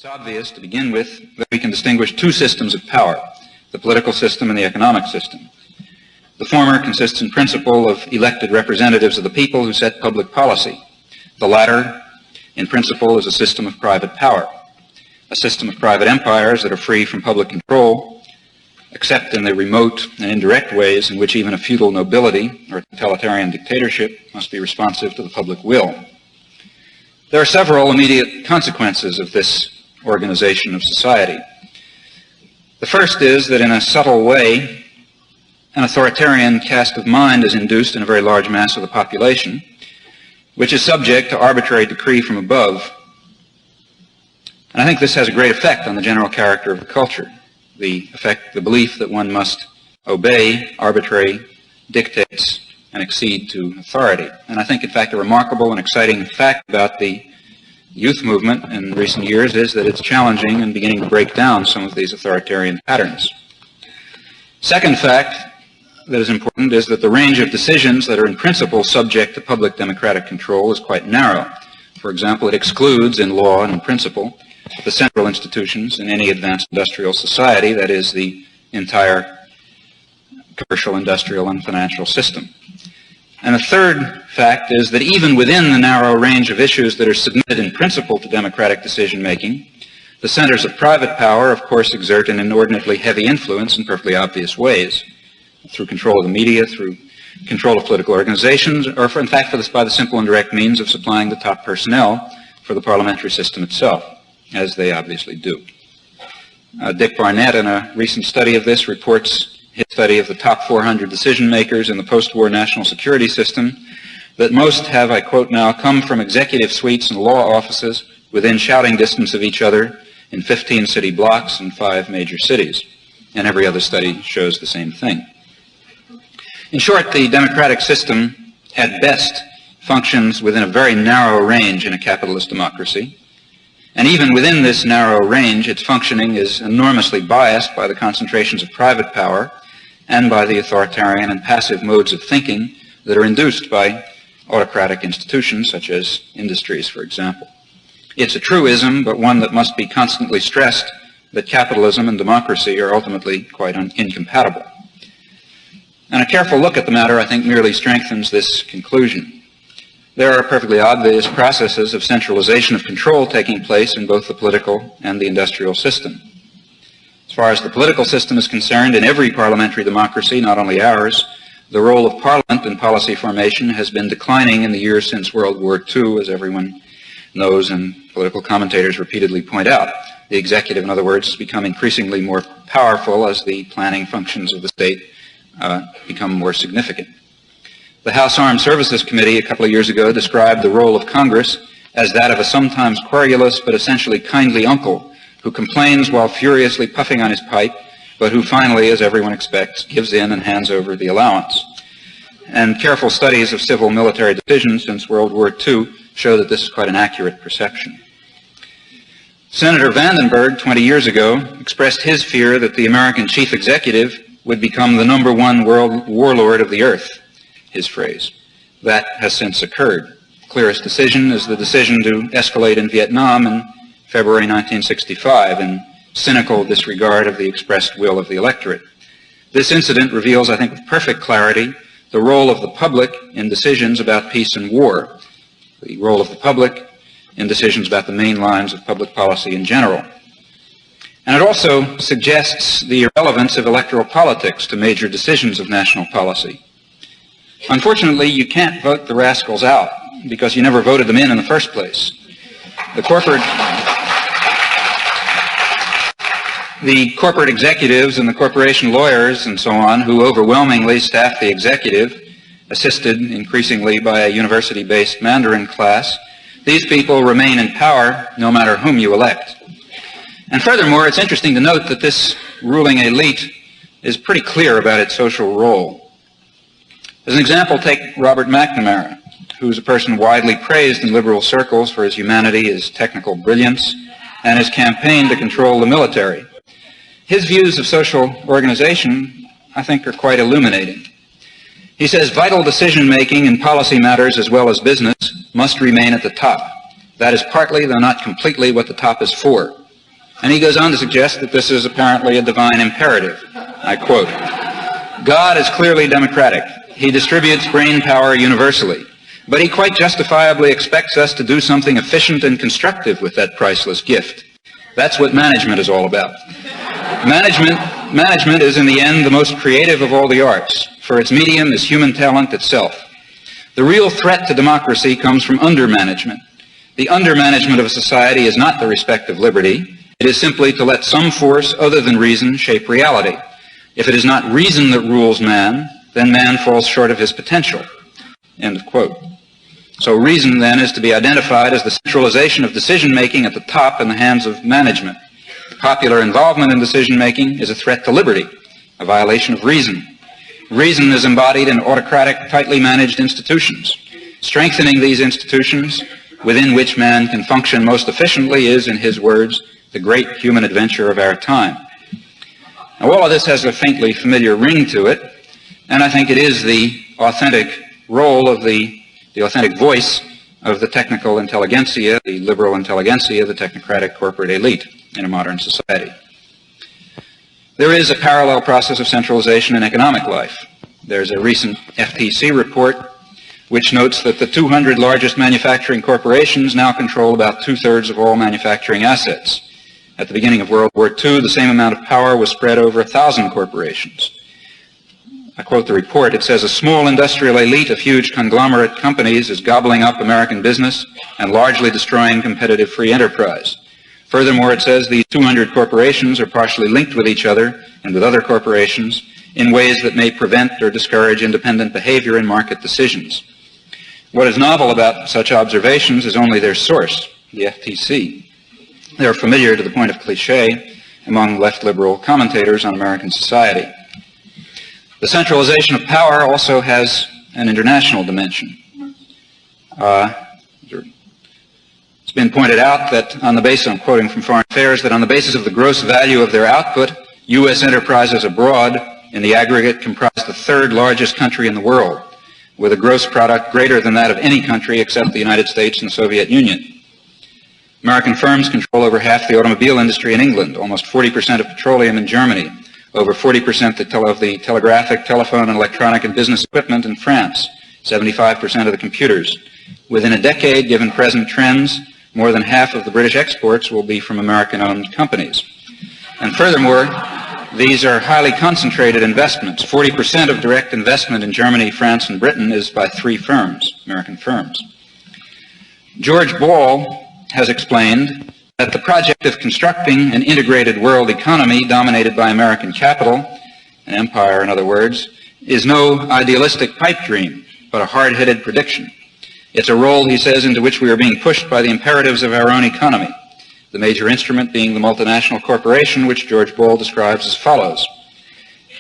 It's obvious to begin with that we can distinguish two systems of power, the political system and the economic system. The former consists in principle of elected representatives of the people who set public policy. The latter, in principle, is a system of private power, a system of private empires that are free from public control, except in the remote and indirect ways in which even a feudal nobility or totalitarian dictatorship must be responsive to the public will. There are several immediate consequences of this organization of society. The first is that in a subtle way, an authoritarian cast of mind is induced in a very large mass of the population, which is subject to arbitrary decree from above. And I think this has a great effect on the general character of the culture, the belief that one must obey arbitrary dictates and accede to authority. And I think, in fact, a remarkable and exciting fact about the youth movement in recent years is that it's challenging and beginning to break down some of these authoritarian patterns. Second fact that is important is that the range of decisions that are in principle subject to public democratic control is quite narrow. For example, it excludes in law and in principle the central institutions in any advanced industrial society, that is, the entire commercial, industrial, and financial system. And the third fact is that even within the narrow range of issues that are submitted in principle to democratic decision-making, the centers of private power, of course, exert an inordinately heavy influence in perfectly obvious ways, through control of the media, through control of political organizations, or in fact by the simple and direct means of supplying the top personnel for the parliamentary system itself, as they obviously do. Dick Barnett, in a recent study of this, reports his study of the top 400 decision makers in the post-war national security system, that most have, I quote now, come from executive suites and law offices within shouting distance of each other in 15 city blocks in 5 major cities. And every other study shows the same thing. In short, the democratic system, at best, functions within a very narrow range in a capitalist democracy. And even within this narrow range, its functioning is enormously biased by the concentrations of private power and by the authoritarian and passive modes of thinking that are induced by autocratic institutions such as industries, for example. It's a truism, but one that must be constantly stressed, that capitalism and democracy are ultimately quite incompatible. And a careful look at the matter, I think, merely strengthens this conclusion. There are perfectly obvious processes of centralization of control taking place in both the political and the industrial system. As far as the political system is concerned, in every parliamentary democracy, not only ours, the role of Parliament in policy formation has been declining in the years since World War II, as everyone knows and political commentators repeatedly point out. The executive, in other words, has become increasingly more powerful as the planning functions of the state become more significant. The House Armed Services Committee a couple of years ago described the role of Congress as that of a sometimes querulous but essentially kindly uncle who complains while furiously puffing on his pipe, but who finally, as everyone expects, gives in and hands over the allowance. And careful studies of civil military decisions since World War II show that this is quite an accurate perception. Senator Vandenberg, 20 years ago, expressed his fear that the American chief executive would become the #1 world warlord of the earth, his phrase. That has since occurred. The clearest decision is the decision to escalate in Vietnam in February 1965 in cynical disregard of the expressed will of the electorate. This incident reveals, I think with perfect clarity, the role of the public in decisions about peace and war, the role of the public in decisions about the main lines of public policy in general. And it also suggests the irrelevance of electoral politics to major decisions of national policy. Unfortunately, you can't vote the rascals out because you never voted them in the first place. The corporate executives and the corporation lawyers and so on, who overwhelmingly staff the executive, assisted increasingly by a university-based Mandarin class, these people remain in power no matter whom you elect. And furthermore, it's interesting to note that this ruling elite is pretty clear about its social role. As an example, take Robert McNamara, who is a person widely praised in liberal circles for his humanity, his technical brilliance, and his campaign to control the military. His views of social organization, I think, are quite illuminating. He says vital decision-making in policy matters as well as business must remain at the top. That is partly, though not completely, what the top is for. And he goes on to suggest that this is apparently a divine imperative. I quote, "God is clearly democratic. He distributes brain power universally. But he quite justifiably expects us to do something efficient and constructive with that priceless gift. That's what management is all about. Management is in the end the most creative of all the arts, for its medium is human talent itself. The real threat to democracy comes from undermanagement. The undermanagement of a society is not the respect of liberty. It is simply to let some force other than reason shape reality. If it is not reason that rules man, then man falls short of his potential." End of quote. So reason, then, is to be identified as the centralization of decision-making at the top in the hands of management. Popular involvement in decision-making is a threat to liberty, a violation of reason. Reason is embodied in autocratic, tightly managed institutions. Strengthening these institutions, within which man can function most efficiently, is, in his words, the great human adventure of our time. Now, all of this has a faintly familiar ring to it, and I think it is the authentic role of the authentic voice of the technical intelligentsia, the liberal intelligentsia, the technocratic corporate elite in a modern society. There is a parallel process of centralization in economic life. There's a recent FTC report which notes that the 200 largest manufacturing corporations now control about 2/3 of all manufacturing assets. At the beginning of World War II, the same amount of power was spread over 1,000 corporations. I quote the report. It says, "A small industrial elite of huge conglomerate companies is gobbling up American business and largely destroying competitive free enterprise. Furthermore," it says, "these 200 corporations are partially linked with each other and with other corporations in ways that may prevent or discourage independent behavior in market decisions." What is novel about such observations is only their source, the FTC. They are familiar to the point of cliché among left-liberal commentators on American society. The centralization of power also has an international dimension. It's been pointed out that on the basis, I'm quoting from Foreign Affairs, that on the basis of the gross value of their output, U.S. enterprises abroad in the aggregate comprise the third largest country in the world, with a gross product greater than that of any country except the United States and the Soviet Union. American firms control over half the automobile industry in England, almost 40% of petroleum in Germany, over 40% of the telegraphic, telephone, and electronic and business equipment in France, 75% of the computers. Within a decade, given present trends, more than half of the British exports will be from American-owned companies. And furthermore, these are highly concentrated investments. 40% of direct investment in Germany, France, and Britain is by 3 firms, American firms. George Ball has explained that the project of constructing an integrated world economy dominated by American capital, an empire in other words, is no idealistic pipe dream, but a hard-headed prediction. It's a role, he says, into which we are being pushed by the imperatives of our own economy, the major instrument being the multinational corporation, which George Ball describes as follows.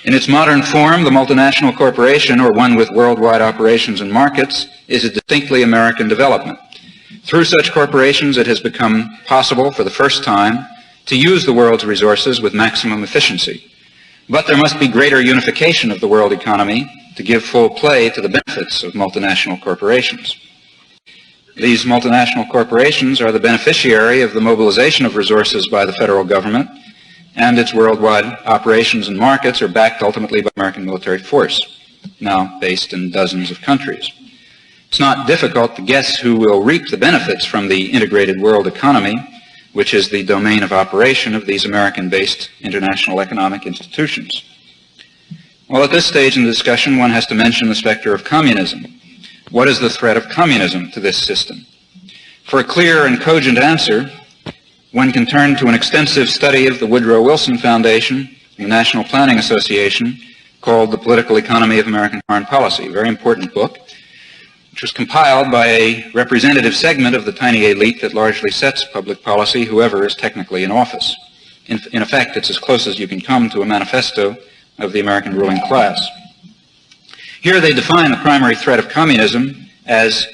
In its modern form, the multinational corporation, or one with worldwide operations and markets, is a distinctly American development. Through such corporations, it has become possible for the first time to use the world's resources with maximum efficiency. But there must be greater unification of the world economy to give full play to the benefits of multinational corporations. These multinational corporations are the beneficiary of the mobilization of resources by the federal government, and its worldwide operations and markets are backed ultimately by American military force, now based in dozens of countries. It's not difficult to guess who will reap the benefits from the integrated world economy, which is the domain of operation of these American-based international economic institutions. Well, at this stage in the discussion, one has to mention the specter of communism. What is the threat of communism to this system? For a clear and cogent answer, one can turn to an extensive study of the Woodrow Wilson Foundation and the National Planning Association called The Political Economy of American Foreign Policy, a very important book, which was compiled by a representative segment of the tiny elite that largely sets public policy, whoever is technically in office. In effect, it's as close as you can come to a manifesto of the American ruling class. Here they define the primary threat of communism as,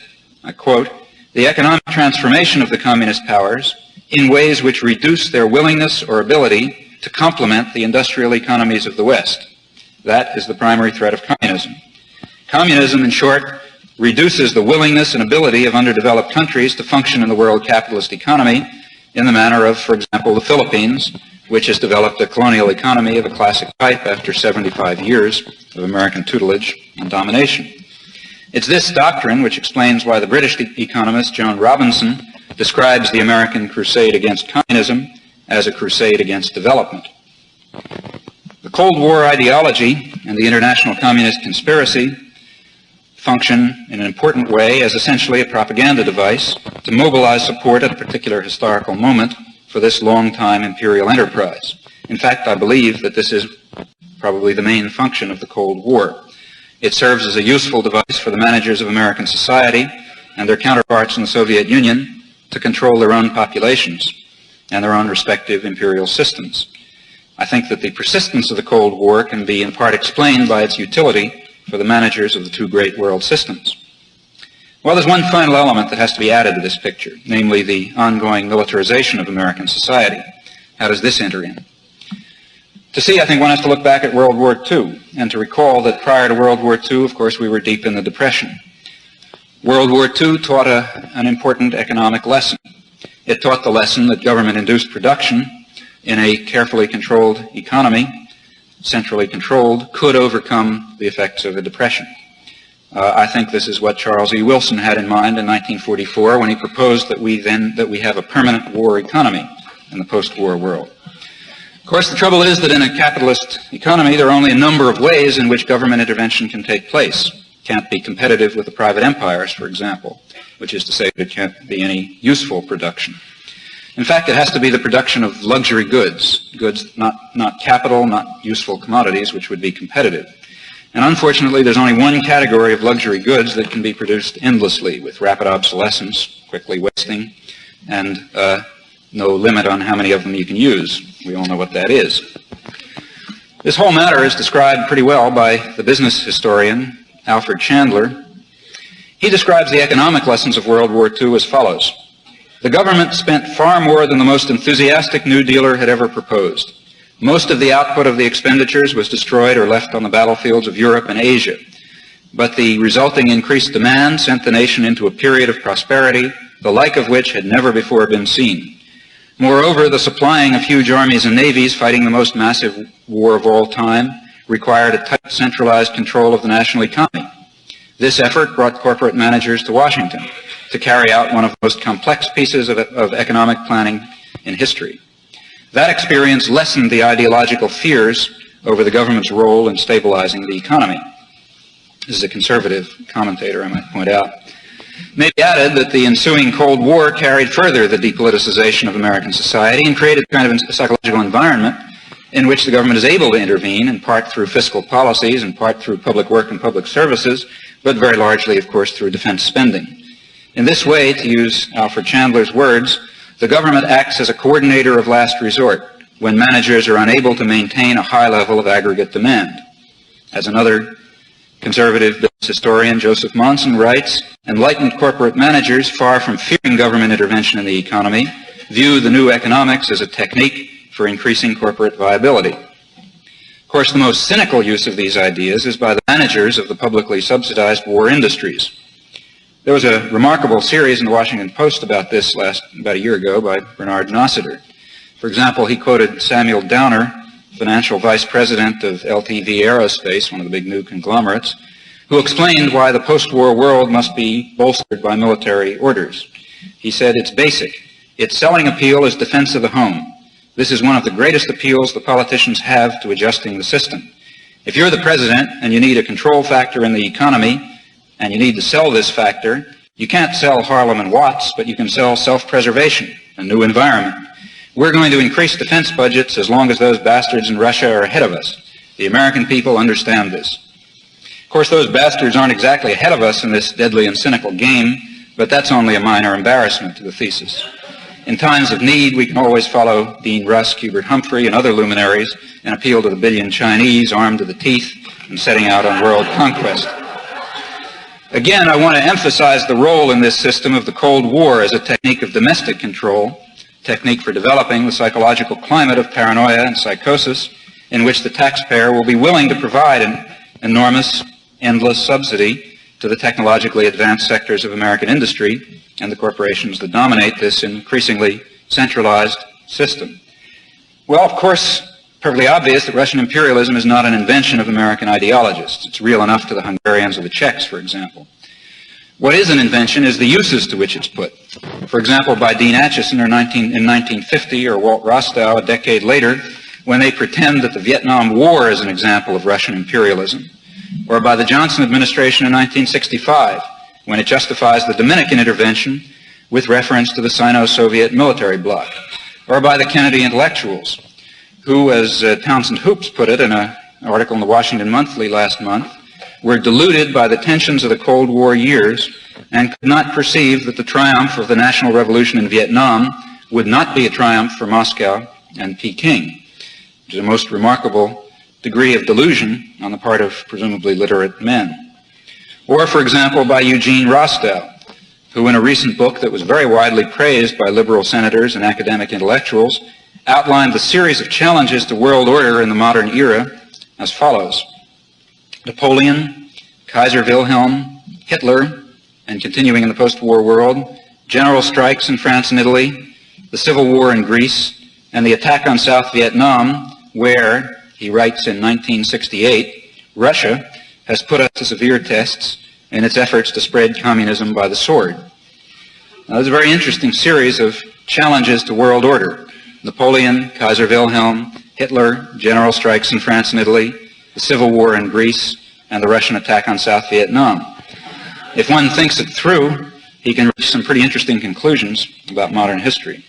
I quote, "the economic transformation of the communist powers in ways which reduce their willingness or ability to complement the industrial economies of the West." That is the primary threat of communism. Communism, in short, reduces the willingness and ability of underdeveloped countries to function in the world capitalist economy in the manner of, for example, the Philippines, which has developed a colonial economy of a classic type after 75 years of American tutelage and domination. It's this doctrine which explains why the British economist Joan Robinson describes the American crusade against communism as a crusade against development. The Cold War ideology and the international communist conspiracy function in an important way as essentially a propaganda device to mobilize support at a particular historical moment for this long-time imperial enterprise. In fact, I believe that this is probably the main function of the Cold War. It serves as a useful device for the managers of American society and their counterparts in the Soviet Union to control their own populations and their own respective imperial systems. I think that the persistence of the Cold War can be in part explained by its utility for the managers of the two great world systems. Well, there's one final element that has to be added to this picture, namely the ongoing militarization of American society. How does this enter in? To see, I think one has to look back at World War II and to recall that prior to World War II, of course, we were deep in the Depression. World War II taught an important economic lesson. It taught the lesson that government-induced production in a carefully controlled economy, centrally controlled, could overcome the effects of a depression. I think this is what Charles E. Wilson had in mind in 1944 when he proposed that we have a permanent war economy in the post-war world. Of course, the trouble is that in a capitalist economy, there are only a number of ways in which government intervention can take place. It can't be competitive with the private empires, for example, which is to say that it can't be any useful production. In fact, it has to be the production of luxury goods, not capital, not useful commodities, which would be competitive. And unfortunately, there's only one category of luxury goods that can be produced endlessly with rapid obsolescence, quickly wasting, and no limit on how many of them you can use. We all know what that is. This whole matter is described pretty well by the business historian Alfred Chandler. He describes the economic lessons of World War II as follows. The government spent far more than the most enthusiastic New Dealer had ever proposed. Most of the output of the expenditures was destroyed or left on the battlefields of Europe and Asia. But the resulting increased demand sent the nation into a period of prosperity, the like of which had never before been seen. Moreover, the supplying of huge armies and navies fighting the most massive war of all time required a tight centralized control of the national economy. This effort brought corporate managers to Washington to carry out one of the most complex pieces of economic planning in history. That experience lessened the ideological fears over the government's role in stabilizing the economy. This is a conservative commentator, I might point out. It may be added that the ensuing Cold War carried further the depoliticization of American society and created a kind of a psychological environment in which the government is able to intervene, in part through fiscal policies, in part through public work and public services, but very largely, of course, through defense spending. In this way, to use Alfred Chandler's words, the government acts as a coordinator of last resort when managers are unable to maintain a high level of aggregate demand. As another conservative business historian, Joseph Monson, writes, enlightened corporate managers, far from fearing government intervention in the economy, view the new economics as a technique for increasing corporate viability. Of course, the most cynical use of these ideas is by the managers of the publicly subsidized war industries. There was a remarkable series in the Washington Post about this about a year ago by Bernard Nossiter. For example, he quoted Samuel Downer, financial vice president of LTV Aerospace, one of the big new conglomerates, who explained why the post-war world must be bolstered by military orders. He said, it's basic. Its selling appeal is defense of the home. This is one of the greatest appeals the politicians have to adjusting the system. If you're the president and you need a control factor in the economy, and you need to sell this factor, you can't sell Harlem and Watts, but you can sell self-preservation, a new environment. We're going to increase defense budgets as long as those bastards in Russia are ahead of us. The American people understand this. Of course, those bastards aren't exactly ahead of us in this deadly and cynical game, but that's only a minor embarrassment to the thesis. In times of need, we can always follow Dean Rusk, Hubert Humphrey, and other luminaries and appeal to the billion Chinese armed to the teeth and setting out on world conquest. Again, I want to emphasize the role in this system of the Cold War as a technique of domestic control, technique for developing the psychological climate of paranoia and psychosis in which the taxpayer will be willing to provide an enormous, endless subsidy to the technologically advanced sectors of American industry and the corporations that dominate this increasingly centralized system. Well, of course, perfectly obvious that Russian imperialism is not an invention of American ideologists. It's real enough to the Hungarians or the Czechs, for example. What is an invention is the uses to which it's put. For example, by Dean Acheson in 1950 or Walt Rostow a decade later, when they pretend that the Vietnam War is an example of Russian imperialism, or by the Johnson administration in 1965, when it justifies the Dominican intervention with reference to the Sino-Soviet military bloc, or by the Kennedy intellectuals, who, as Townsend Hoops put it in an article in the Washington Monthly last month, were deluded by the tensions of the Cold War years and could not perceive that the triumph of the national revolution in Vietnam would not be a triumph for Moscow and Peking, which is a most remarkable degree of delusion on the part of presumably literate men. Or, for example, by Eugene Rostow, who in a recent book that was very widely praised by liberal senators and academic intellectuals outlined the series of challenges to world order in the modern era as follows: Napoleon, Kaiser Wilhelm, Hitler, and continuing in the post-war world, general strikes in France and Italy, the Civil War in Greece, and the attack on South Vietnam, where, he writes in 1968, Russia has put us to severe tests in its efforts to spread communism by the sword. Now, there's a very interesting series of challenges to world order: Napoleon, Kaiser Wilhelm, Hitler, general strikes in France and Italy, the Civil War in Greece, and the Russian attack on South Vietnam. If one thinks it through, he can reach some pretty interesting conclusions about modern history.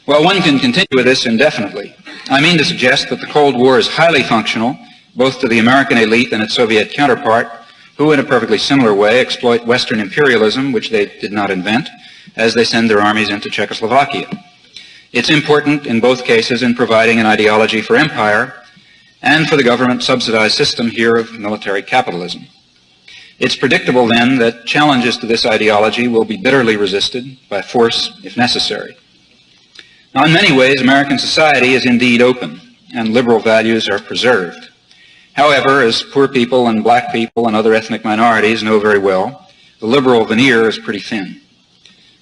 Well, one can continue with this indefinitely. I mean to suggest that the Cold War is highly functional, both to the American elite and its Soviet counterpart, who in a perfectly similar way exploit Western imperialism, which they did not invent, as they send their armies into Czechoslovakia. It's important in both cases in providing an ideology for empire and for the government-subsidized system here of military capitalism. It's predictable, then, that challenges to this ideology will be bitterly resisted by force if necessary. Now, in many ways, American society is indeed open, and liberal values are preserved. However, as poor people and black people and other ethnic minorities know very well, the liberal veneer is pretty thin.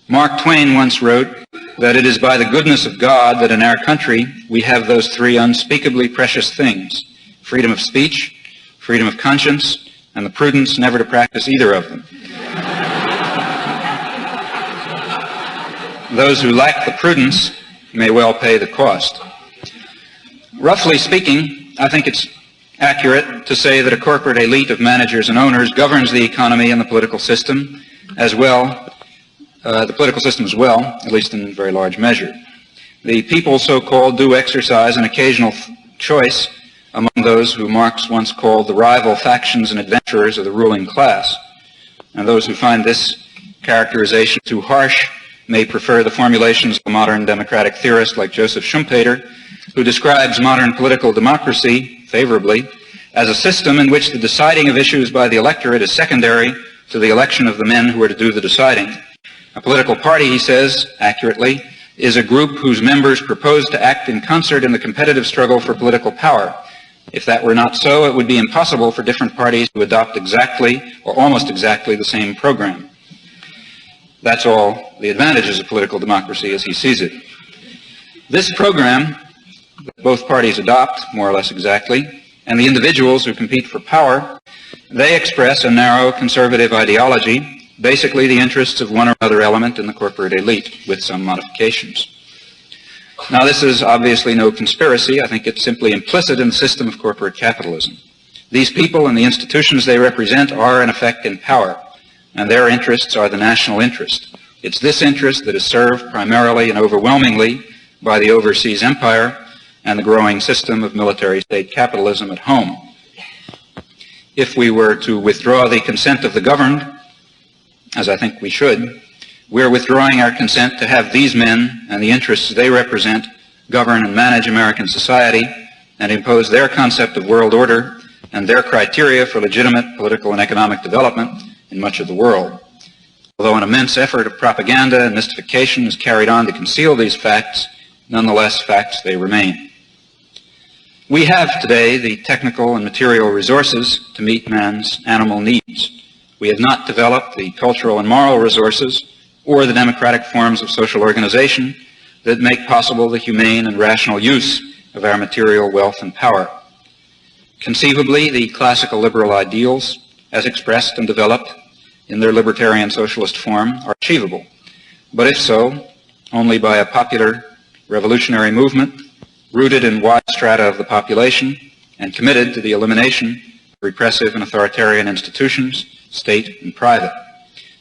Mark Twain once wrote that it is by the goodness of God that in our country we have those three unspeakably precious things: freedom of speech, freedom of conscience, and the prudence never to practice either of them. Those who lack the prudence may well pay the cost. Roughly speaking, I think it's accurate to say that a corporate elite of managers and owners governs the economy and the political system as well, at least in very large measure. The people, so-called, do exercise an occasional choice among those who Marx once called the rival factions and adventurers of the ruling class. And those who find this characterization too harsh may prefer the formulations of a modern democratic theorist like Joseph Schumpeter, who describes modern political democracy favorably as a system in which the deciding of issues by the electorate is secondary to the election of the men who are to do the deciding. A political party, he says, accurately, is a group whose members propose to act in concert in the competitive struggle for political power. If that were not so, it would be impossible for different parties to adopt exactly or almost exactly the same program. That's all the advantages of political democracy as he sees it. This program that both parties adopt, more or less exactly, and the individuals who compete for power, they express a narrow conservative ideology, basically the interests of one or other element in the corporate elite, with some modifications. Now, this is obviously no conspiracy. I think it's simply implicit in the system of corporate capitalism. These people and the institutions they represent are, in effect, in power, and their interests are the national interest. It's this interest that is served primarily and overwhelmingly by the overseas empire and the growing system of military state capitalism at home. If we were to withdraw the consent of the governed, as I think we should, we're withdrawing our consent to have these men and the interests they represent govern and manage American society and impose their concept of world order and their criteria for legitimate political and economic development in much of the world. Although an immense effort of propaganda and mystification is carried on to conceal these facts, nonetheless, facts they remain. We have today the technical and material resources to meet man's animal needs. We have not developed the cultural and moral resources or the democratic forms of social organization that make possible the humane and rational use of our material wealth and power. Conceivably, the classical liberal ideals, as expressed and developed in their libertarian socialist form, are achievable. But if so, only by a popular revolutionary movement rooted in wide strata of the population and committed to the elimination of repressive and authoritarian institutions, state and private.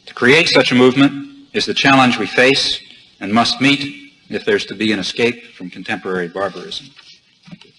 To create such a movement is the challenge we face and must meet if there's to be an escape from contemporary barbarism. Thank you.